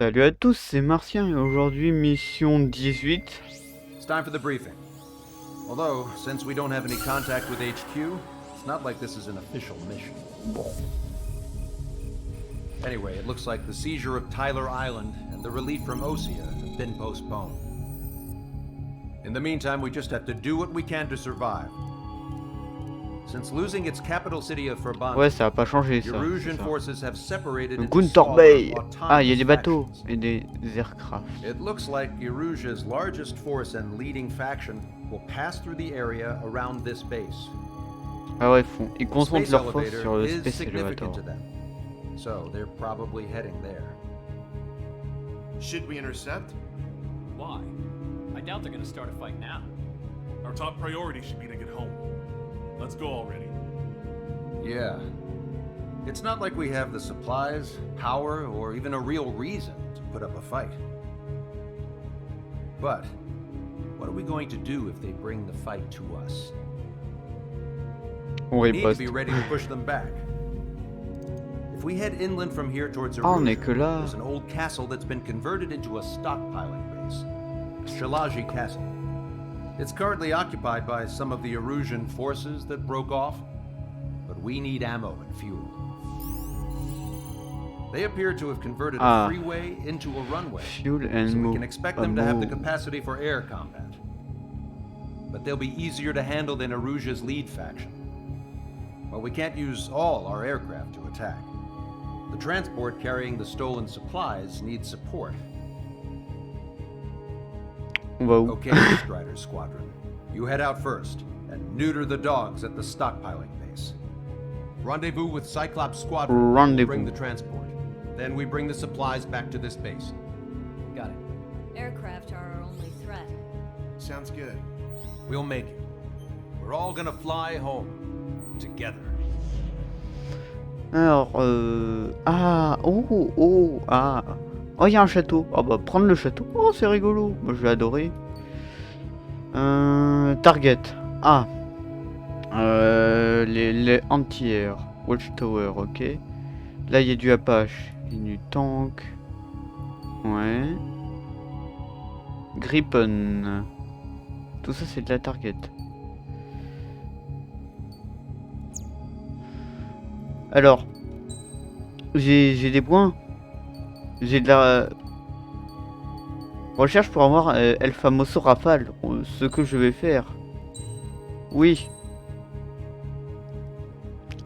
Salut à tous, c'est Martien et aujourd'hui mission 18. It's time for the briefing. Although, since we don't have any contact with HQ, it's not like this is an official mission. Anyway, it looks like the seizure of Tyler Island and the relief from Osea have been postponed. In the meantime, we just have to do what we can to survive. Since losing its capital city of Ouais, Furban, ça a pas changé ça. Erusian forces have separated into Gunter smaller, Bay. Ah, il y a autonomous des bateaux factions. et des aircraft. It looks like Erusia's largest force and leading faction will pass through the area around this base. Ah ouais, ils The concentrent space leur force elevator sur le is Space significant Elevator. to them, so they're probably heading there. Should we intercept? Why? I doubt they're gonna start a fight now. Our top priority should be to get home. Let's go already. Yeah. It's not like we have the supplies, power, or even a real reason to put up a fight. But, what are we going to do if they bring the fight to us? On We need to riposte. be ready to push them back. If we head inland from here towards Ah, on est Erusia, que là. there's an old castle that's been converted into a stockpiling base. Shilaji Castle. It's currently occupied by some of the Erusian forces that broke off, but we need ammo and fuel. They appear to have converted a freeway into a runway, Fuel and so we move. can expect them to have the capacity for air combat. But they'll be easier to handle than Erusia's lead faction. Well, we can't use all our aircraft to attack. The transport carrying the stolen supplies needs support. On va où? Okay, Strider Squadron. You head out first and neuter the dogs at the stockpiling base. Rendezvous with Cyclops Squadron. Rendezvous. Bring the transport. Then we bring the supplies back to this base. Got it. Aircraft are our only threat. Sounds good. We'll make it. We're all gonna fly home. Together. Alors, ah, ah. Oh, il y a un château. Oh bah, prendre le château. Oh, c'est rigolo. Moi, je vais adorer. Target. Ah. Les anti-air. Watchtower, ok. Là, il y a du Apache. Il y a du tank. Ouais. Gripen. Tout ça, c'est de la target. Alors. J'ai des points. J'ai de la recherche pour avoir El Famoso Rafale. Ce que je vais faire. Oui.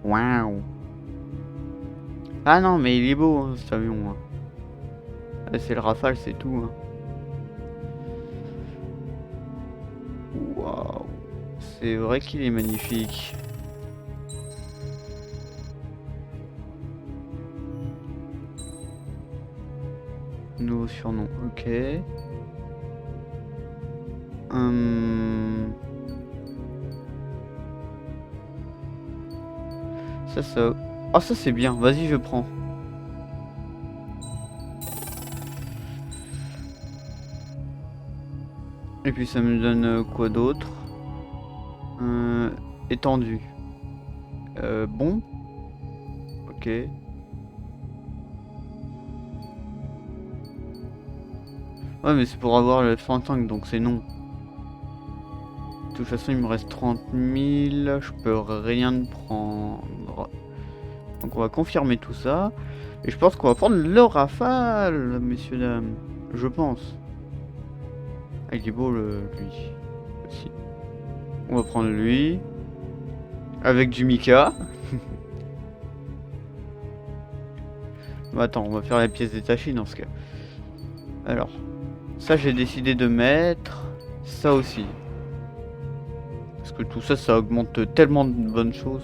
Waouh. Ah non, mais il est beau hein, cet avion. Hein. Ah, c'est le Rafale, c'est tout. Hein. Waouh. C'est vrai qu'il est magnifique. Nouveau surnom, ok. Ça. Ah, ça c'est bien, vas-y, je prends. Et puis ça me donne quoi d'autre? Étendu. Bon. Ok. Ouais, mais c'est pour avoir le 105, donc c'est non. De toute façon, il me reste 30 000. Je peux rien prendre. Donc, on va confirmer tout ça. Et je pense qu'on va prendre le Rafale, messieurs, dames. Je pense. Ah, il est beau, lui. Aussi. On va prendre lui. Avec du Mika. Bah, attends, on va faire la pièce détachée dans ce cas. Alors. Ça, j'ai décidé de mettre ça aussi. Parce que tout ça, ça augmente tellement de bonnes choses.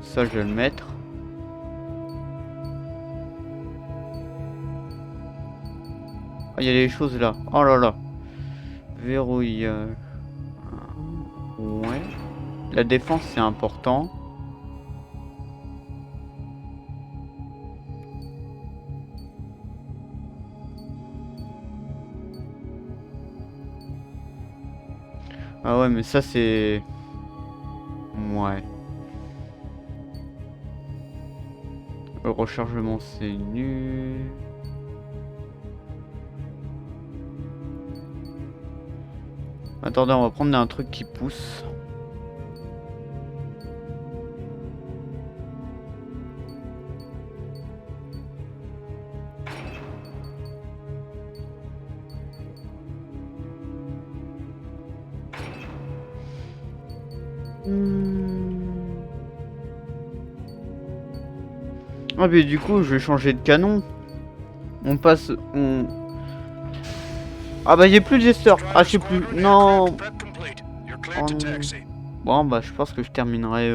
Ça, je vais le mettre. Ah, il y a des choses là. Oh là là. Verrouillage. Ouais. La défense, c'est important. Ah ouais, mais ça c'est... Ouais. Le rechargement c'est nul. Attendez, on va prendre un truc qui pousse. Ah mais du coup je vais changer de canon. On passe... Ah bah j'ai plus de gesteur. Ah je sais plus. Non. Bon bah je pense que je terminerai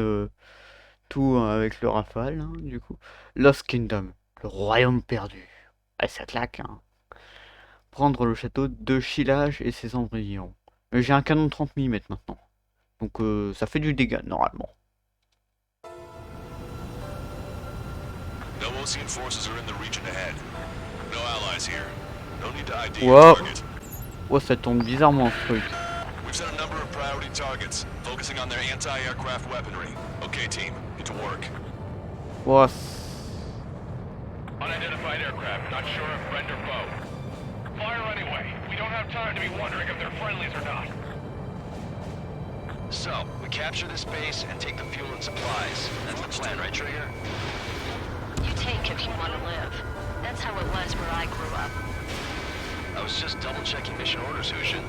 tout avec le Rafale hein, du coup. Lost Kingdom. Le royaume perdu. Ah ça claque hein. Prendre le château de Chillage et ses environs. J'ai un canon de 30 mm maintenant. Donc ça fait du dégât normalement. Wow. Oh ça tourne bizarrement ce truc. Wow. Unidentified aircraft, not sure if friend or foe. Fire anyway. We don't have time to be wondering if they're friendlies or not. So, we capture this base and take the fuel and supplies. That's the plan, right, Trigger? You take if you want to live. That's how it was where I grew up. I was just double-checking mission orders, Hushin.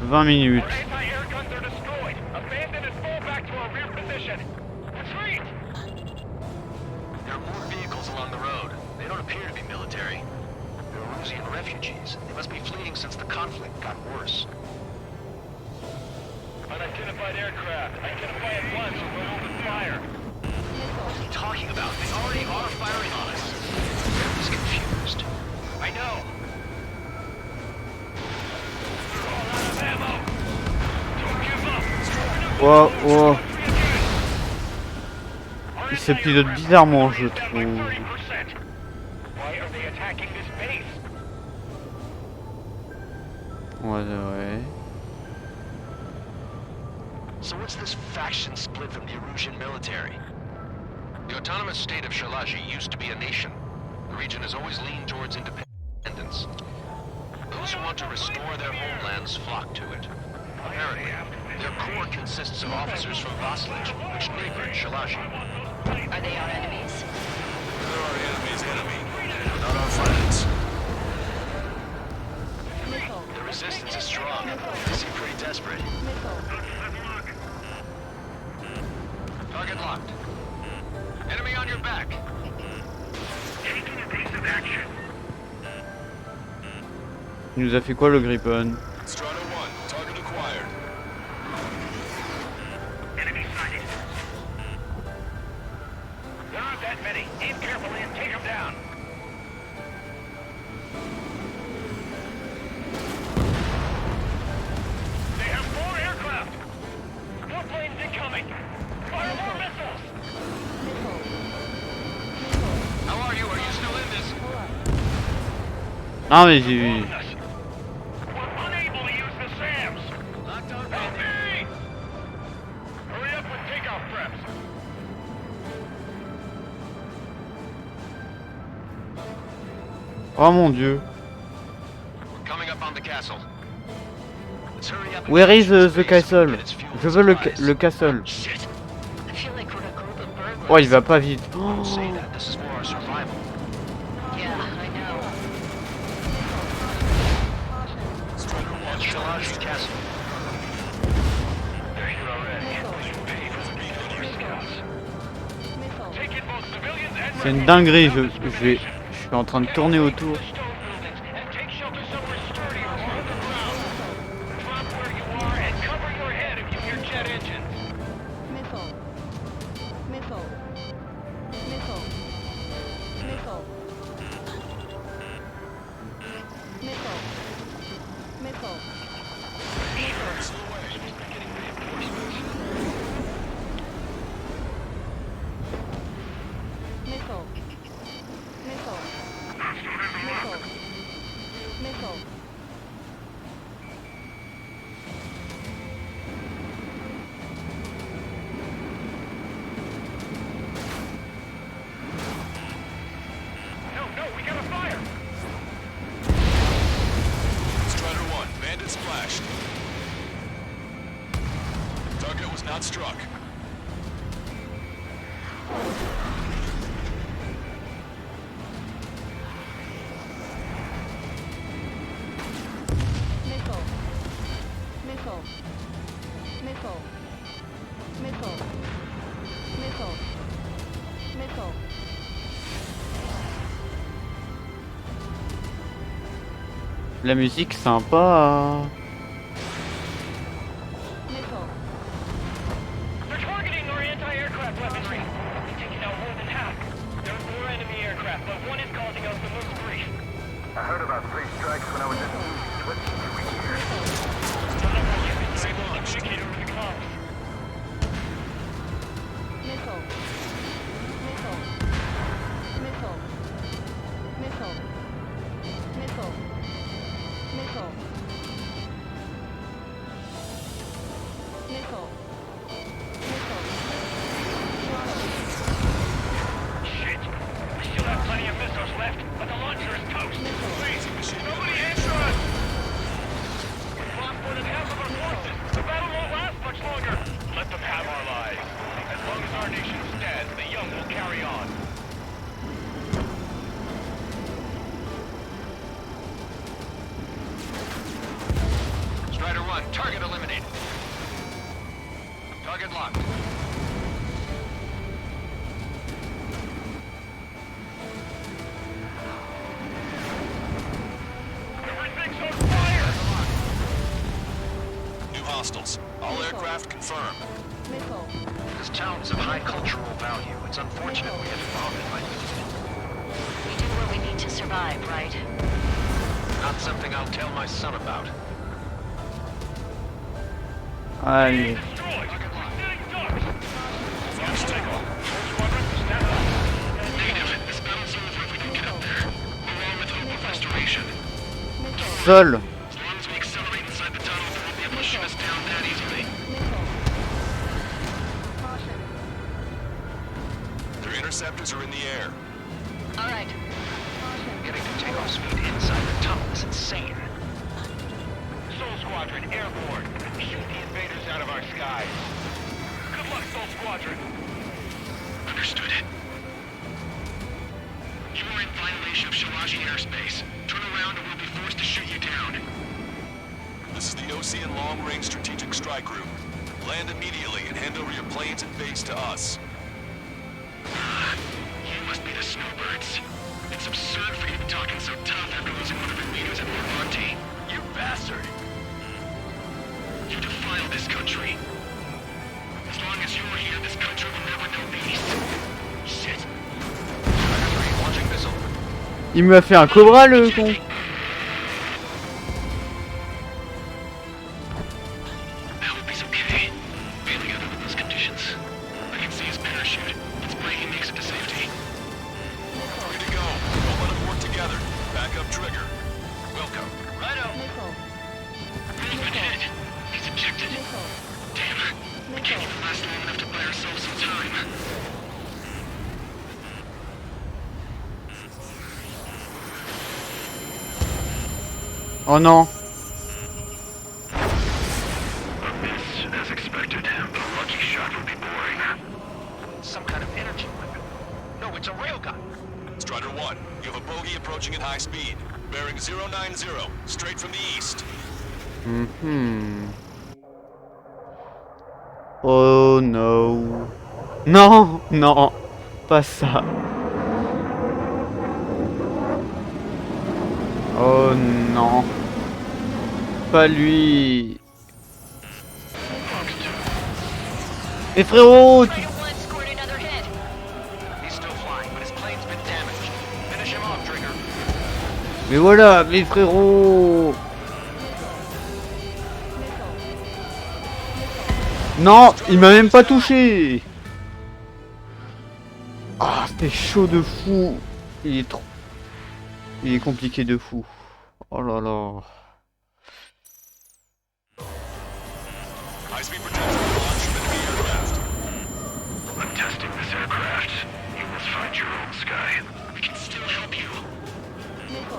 20 minutes. Our anti-air guns are destroyed. Abandon and fall back to our rear position. Retreat! There are more vehicles along the road. They don't appear to be military. They're Erusian refugees. They must be fleeing since the conflict got worse. Unidentified aircraft. Identify at once or we'll open fire. What are you talking about? They already are firing on us. He's confused. I know. We're all out of ammo. Don't give up. Wow, wow. Il se pilote bizarrement, je trouve. Why are they attacking this base? Ouais. So what's this faction split from the Erusian military? The autonomous state of Shalashi used to be a nation. The region has always leaned towards independence. Those who want to restore their homelands flock to it. Apparently, their core consists of officers from Vaslij, which neighbored Shalashi. Are they our enemies? They're our enemy's enemy, not our friends. The resistance is strong. They seem pretty desperate. Target locked. Enemy on your back. Taking a piece of action. Il nous a fait quoi le Gripen? Strata 1, target acquired. Enemy sighted. There aren't that many. Aim carefully and take them down. They have 4 aircraft. More planes incoming. Fire more missiles. How are you? Are you still in this? Ah mais j'ai vu. We're unable to use the SAMs. Help me! Hurry up with takeoff preps. Oh mon dieu. We're coming up on the castle. Let's hurry up. Where is the castle? Je veux le castle. Shit. I feel like we're a group of burglars. Oh il va pas vite. Oh. Say that. This is for our survival. Yeah, I know. That's Shalashi Castle. They're here already. We should pay for the beacon of your scouts. Take in both civilians and C'est une dinguerie, je suis en train de tourner autour. and take shelter somewhere sturdier or on the ground. Drop where you are and cover your head if you hear jet engines. Missile. Missile. Missile. Missile. Missile. Missile. Missile. Missile. Missile. crashed. Target was not struck. Missile. Missile. Missile. Missile. Missile. Missile. La musique sympa. Missile. They're targeting our anti-aircraft weaponry. We've taken out more than half. There are 4 enemy aircraft, but one is causing us the most grief. I heard about 3 strikes when I was in the East. What do we hear? None of our units are able to communicate over the comms. Missile. Missile. Missile. Missile. Missile. Missile. Missile. Missile. Shit. We still have plenty of missiles left, but the launcher is toast. Crazy machine. Nobody answer us! We've lost more than half of our forces. The battle won't last much longer. Let them have our lives. As long as our nation stands, the young will carry on. Strider 1, target eliminated. Target locked. Everything's on fire! New hostiles. All aircraft confirmed. Missile. This town is of high cultural value. It's unfortunate we had to bomb it like this. We do what we need to survive, right? Not something I'll tell my son about. Allez. Destroyed! Getting dark! Flash takeoff. Squadron, stand up. Native, this battle's over if we can get up there. Along with hope of restoration. Sol. As long as we accelerate inside the tunnel, they won't be able to shoot us down that easily. Missile. Caution. Their interceptors are in the air. All right. Caution. Getting to takeoff speed inside the tunnel is insane. Soul Squadron, airborne. Shoot the invaders out of our skies. Good luck, Soul Squadron. Understood. You are in violation of Shalaji airspace. Turn around or we'll be forced to shoot you down. This is the OCN Long Range Strategic Strike Group. Land immediately and hand over your planes and base to us. You must be the snowbirds. It's absurd for you to be talking so tough after losing one of your leaders at Martien. You bastard! You defile this country. As long as you're here, this country will never know peace. Shit. Strider 3, launching missile. Il m'a fait un cobra le con. I hope he's okay. Failing out under those conditions. I can see his parachute. Let's pray he makes it to safety. Ready to go. Don't let them work together. Back up trigger. Welcome. Righto. Missile. He's been hit. He's ejected. Missile. Damn. We can't even last long enough to buy ourselves some time. Oh non. A miss, as expected, but a lucky shot would be boring. Some kind of energy weapon. No, it's a railgun. Strider 1, you have a bogey approaching at high speed. Bearing 090, straight from the east. Oh no. Non, non, pas ça. Oh non. Pas lui. Mais frérot, tu... Strider 1 scored another hit. He's still flying, but his plane's been damaged. Finish him off, Trigger. Mais voilà, mais frérot. Non, il m'a même pas touché. Ah, c'était chaud de fou. Il est trop... Il est compliqué de fou. Oh là là. High-speed protection launch from enemy aircraft. I'm testing this aircraft. You must find your own sky. We can still help you.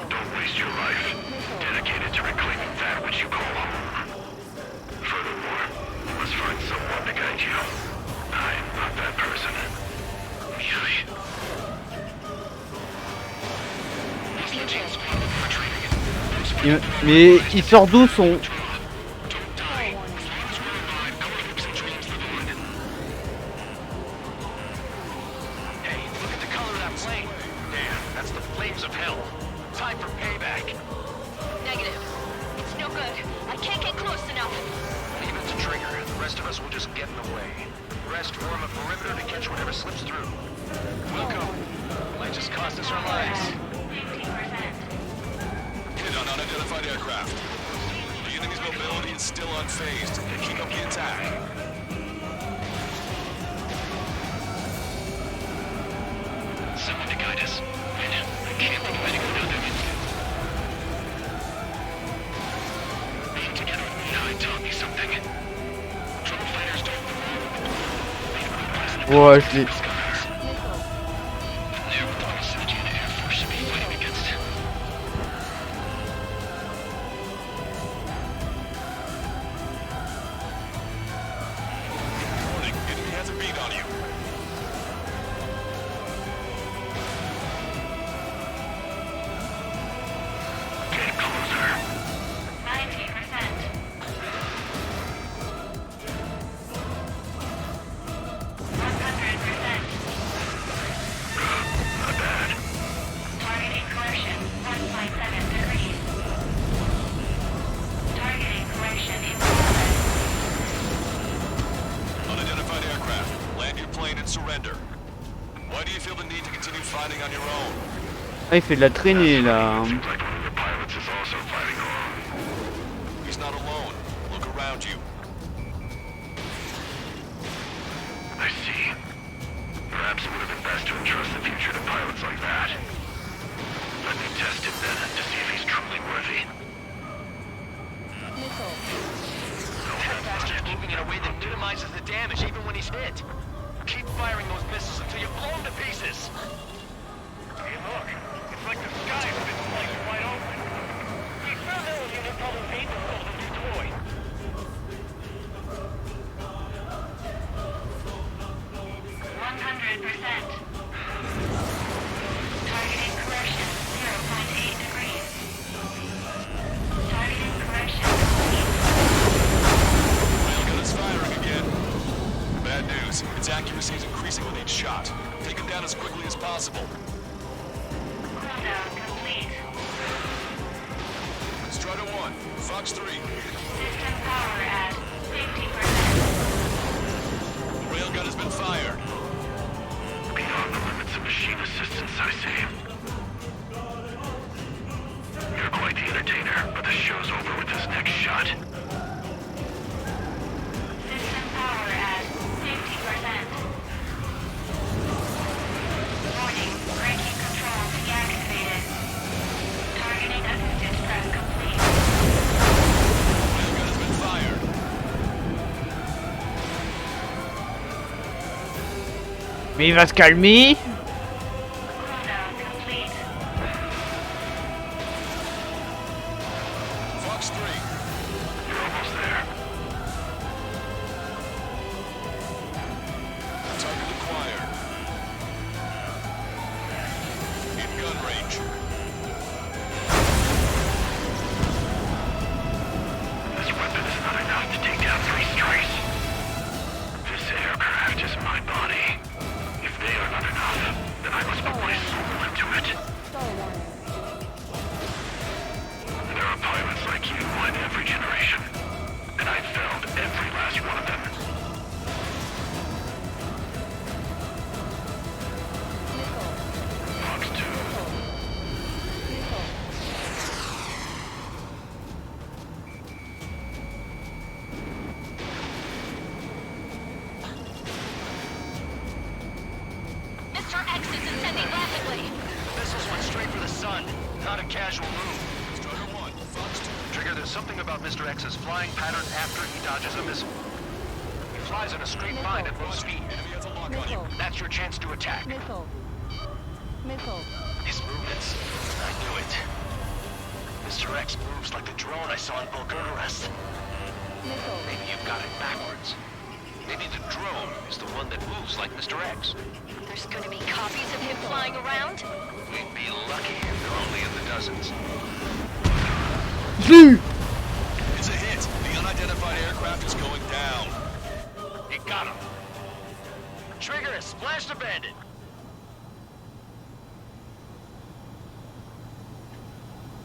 Don't waste your life. Dedicated to reclaiming that which you call home. Mais il sort d'où son... Ouais, je l'ai... Ah, il fait de la traînée là. Its accuracy is increasing with each shot. Take him down as quickly as possible. Cooldown complete. Strider 1, Fox 3. System power at 50%. The railgun has been fired. Beyond the limits of machine assistance, I see. You're quite the entertainer, but the show's over with this next shot. System power at 50%. Warning, braking control deactivated. Targeting assisted prep complete. Railgun has been fired. Mais il va se calmer. Cooldown complete. Fox 3. You're almost there. Target acquired. In gun range. This weapon is not enough to take down 3 strikes. This aircraft is my body. If they are not enough, then I must put my soul into it. There are pilots like you in every generation, and I've found every last one of them. Fox 2. Mr. X is ascending rapidly. The missiles went straight for the sun. Not a casual move. Strider 1, Fox 2. Trigger, there's something about Mr. X's flying pattern after he dodges a missile. He flies in a straight line at low speed. Enemy has a lock on you. That's your chance to attack. Missile. Missile. His movements. I knew it. Mr. X moves like the drone I saw in Bulgararest. Missile. Maybe you've got it backwards. Maybe the drone is the one that moves like Mr. X. There's gonna be copies of him flying around? We'd be lucky if they're only in the dozens. Je l'ai eu. It's a hit. The unidentified aircraft is going down. You got him. Trigger has splashed a bandit.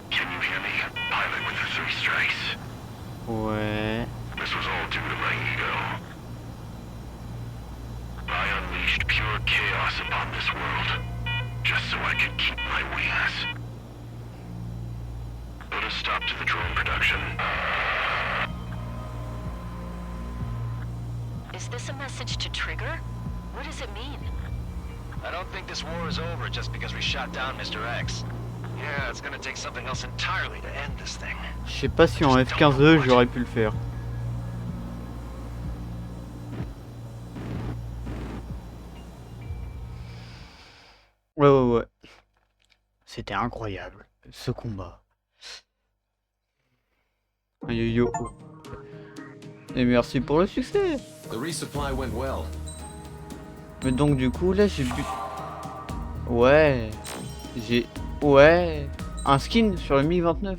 Can you hear me? Pilot with the 3 strikes. Ouais. This was all due to my ego. I unleashed pure chaos upon this world, just so I could keep my wings. Put a stop to the drone production. Is this a message to Trigger? What does it mean? I don't think this war is over just because we shot down Mr. X. Yeah, it's gonna take something else entirely to end this thing. Je sais pas si en F15E j'aurais pu le faire. Ouais. C'était incroyable, ce combat. Yo. Et merci pour le succès. The resupply went well. Mais donc du coup là j'ai bu... Ouais. Un skin sur le Mi-29.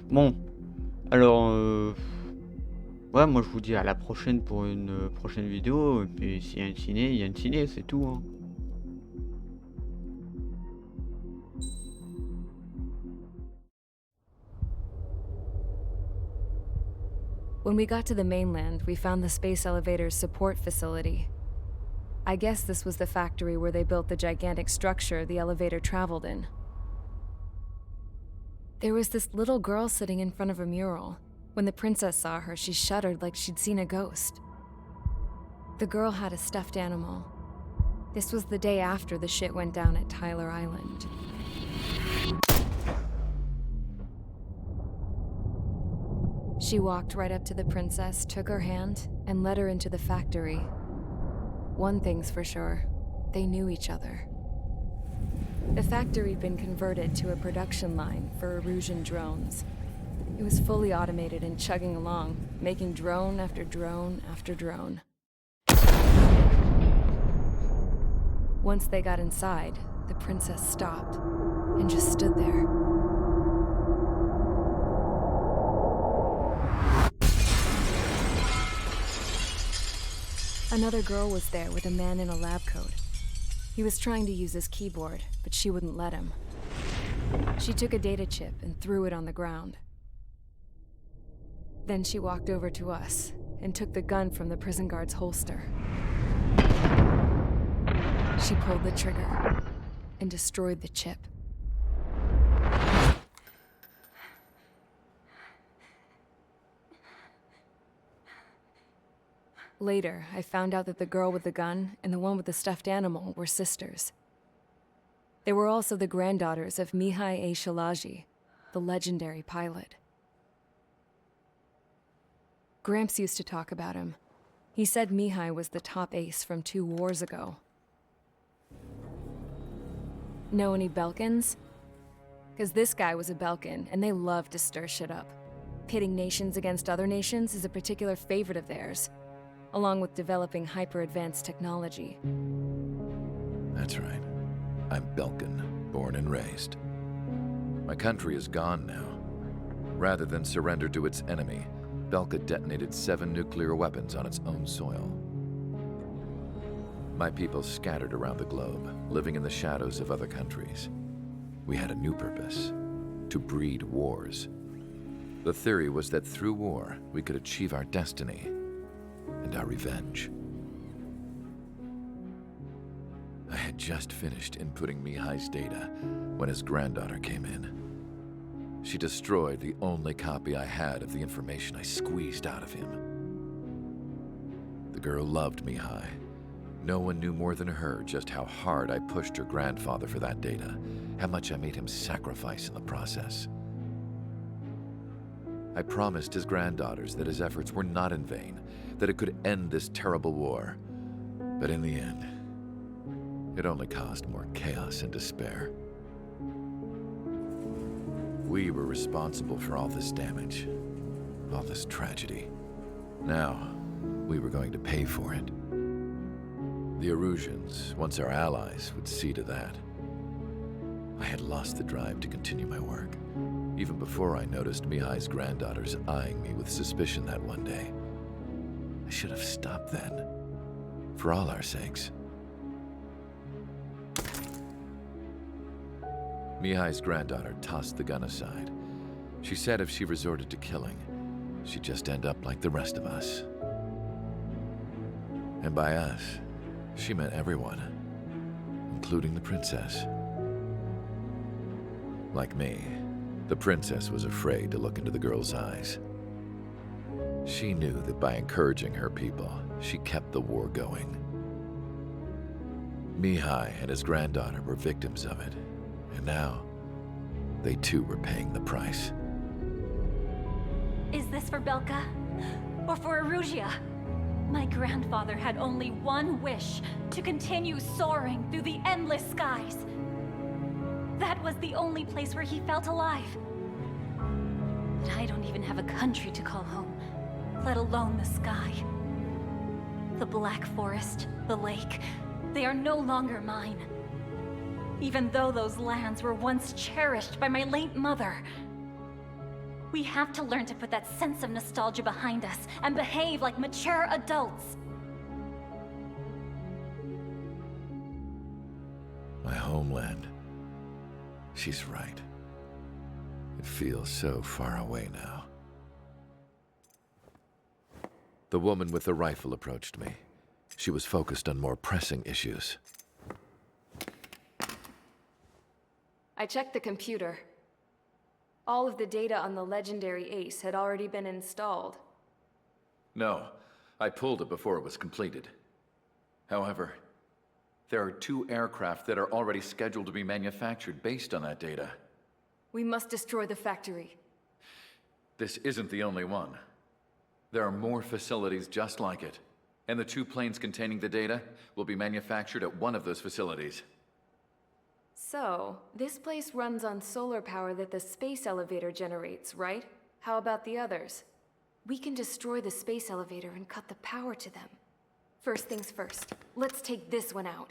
Bon. Alors ouais, moi je vous dis à la prochaine pour une prochaine vidéo. Et puis s'il y a une ciné, il y a une ciné, c'est tout hein. When we got to the mainland, we found the space elevator's support facility. I guess this was the factory where they built the gigantic structure the elevator traveled in. There was this little girl sitting in front of a mural. When the princess saw her, she shuddered like she'd seen a ghost. The girl had a stuffed animal. This was the day after the shit went down at Tyler Island. She walked right up to the princess, took her hand, and led her into the factory. One thing's for sure, they knew each other. The factory'd been converted to a production line for Erusian drones. It was fully automated and chugging along, making drone after drone after drone. Once they got inside, the princess stopped and just stood there. Another girl was there with a man in a lab coat. He was trying to use his keyboard, but she wouldn't let him. She took a data chip and threw it on the ground. Then she walked over to us and took the gun from the prison guard's holster. She pulled the trigger and destroyed the chip. Later, I found out that the girl with the gun and the one with the stuffed animal were sisters. They were also the granddaughters of Mihaly Shalaji, the legendary pilot. Gramps used to talk about him. He said Mihaly was the top ace from 2 wars ago. Know any Belkans? Because this guy was a Belkan, and they love to stir shit up. Pitting nations against other nations is a particular favorite of theirs, along with developing hyper-advanced technology. That's right. I'm Belkan, born and raised. My country is gone now. Rather than surrender to its enemy, Belka detonated 7 nuclear weapons on its own soil. My people scattered around the globe, living in the shadows of other countries. We had a new purpose: to breed wars. The theory was that through war, we could achieve our destiny and our revenge. I had just finished inputting Mihaly's data when his granddaughter came in. She destroyed the only copy I had of the information I squeezed out of him. The girl loved Mihaly. No one knew more than her just how hard I pushed her grandfather for that data, how much I made him sacrifice in the process. I promised his granddaughters that his efforts were not in vain, that it could end this terrible war. But in the end, it only caused more chaos and despair. We were responsible for all this damage, all this tragedy. Now, we were going to pay for it. The Erusians, once our allies, would see to that. I had lost the drive to continue my work. even before I noticed Mihaly's granddaughters eyeing me with suspicion that one day. I should have stopped then, for all our sakes. Mihaly's granddaughter tossed the gun aside. She said if she resorted to killing, she'd just end up like the rest of us. And by us, she meant everyone, including the princess. Like me, the princess was afraid to look into the girl's eyes. She knew that by encouraging her people, she kept the war going. Mihaly and his granddaughter were victims of it, and now, they too were paying the price. Is this for Belka? Or for Erusea? My grandfather had only one wish, to continue soaring through the endless skies. That was the only place where he felt alive. But I don't even have a country to call home, let alone the sky. The Black Forest, the lake, they are no longer mine. Even though those lands were once cherished by my late mother. We have to learn to put that sense of nostalgia behind us and behave like mature adults. My homeland. She's right. It feels so far away now. The woman with the rifle approached me. She was focused on more pressing issues. I checked the computer. All of the data on the legendary ace had already been installed. No, I pulled it before it was completed. However, there are 2 aircraft that are already scheduled to be manufactured based on that data. We must destroy the factory. This isn't the only one. There are more facilities just like it, and the 2 planes containing the data will be manufactured at one of those facilities. So, this place runs on solar power that the space elevator generates, right? How about the others? We can destroy the space elevator and cut the power to them. First things first, let's take this one out.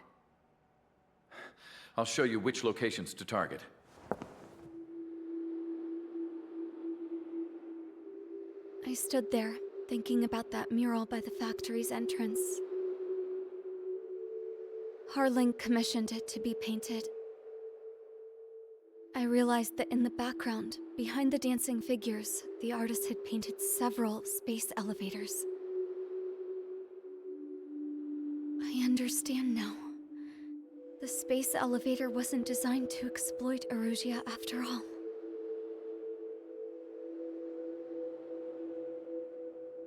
I'll show you which locations to target. I stood there, thinking about that mural by the factory's entrance. Harling commissioned it to be painted. I realized that in the background, behind the dancing figures, the artist had painted several space elevators. I understand now. The space elevator wasn't designed to exploit Erusea after all.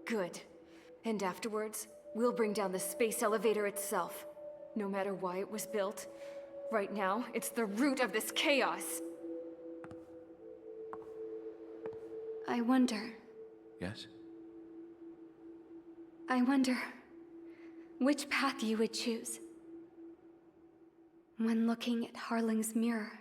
Good. And afterwards, we'll bring down the space elevator itself. No matter why it was built, right now, it's the root of this chaos. I wonder. Yes? I wonder which path you would choose when looking at Harling's mirror.